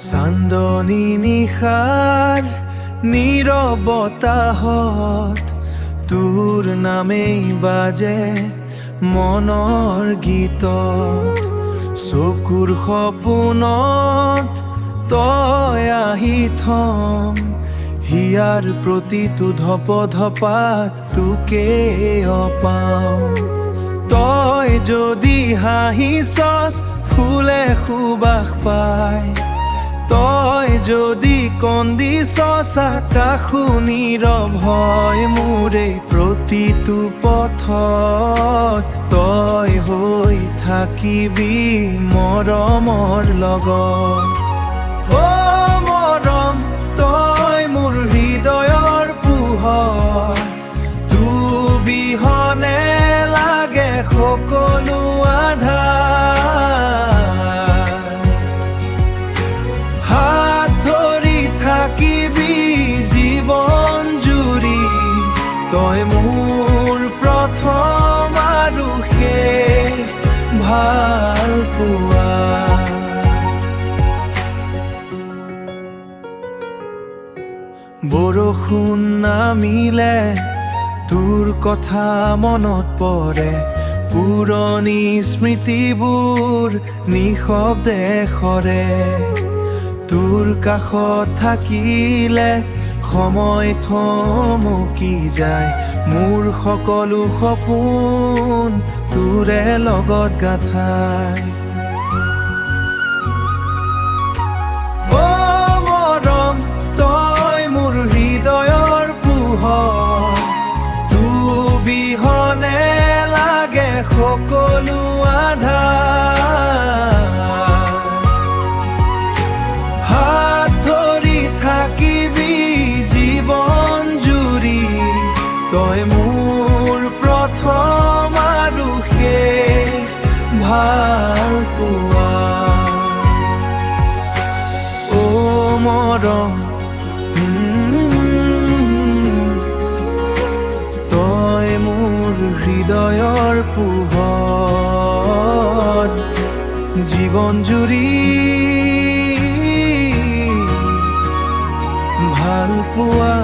চান্দনী নিশাৰ নীৰৱতাহত তোৰ নামেই বাজে মনৰ গীতত, চকুৰ সপোনত তই আহি থম, হিয়াৰ প্ৰতিটো ধপধপাত তোকে অপাওঁ। তই যদি হাঁহিছচ ফুলে সুবাস পায়, তই যদি কন্দিছচ আকাশো নীৰৱ হয় মোৰে প্ৰতিটো পথত, তই হৈ থাকিবি মৰমৰ লগত। অ' মৰম তই মোৰ হৃদয়ৰ পোহৰ, তোৰ বিহনে লাগে সকলো আধাৰ, হাত ধৰি থাকিবি জীৱন জুৰি, তই মোৰ প্ৰথম আৰু শেষ ভাল পোৱা। বৰষুণ নামিলে তোৰ কথা মনত পৰে, পুৰণি স্মৃতিবোৰ নিশব্দে সৰে, তোৰ কাষত থাকিলে সময় থমকি যায়, মোৰ সকলো সপোন তোৰে লগত গাঁথাই। অ' মৰম তই মোৰ হৃদয়ৰ পোহৰ, তোৰ বিহনে লাগে সকলো আধাৰ, হাত ধৰি থাকিবি জীৱন জুৰি, তই মোৰ প্ৰথম আৰু শেষ ভাল পোৱা। অ' মৰম তই মোৰ হৃদয়ৰ পোহৰ, জীৱন জুৰি ভাল পোৱা।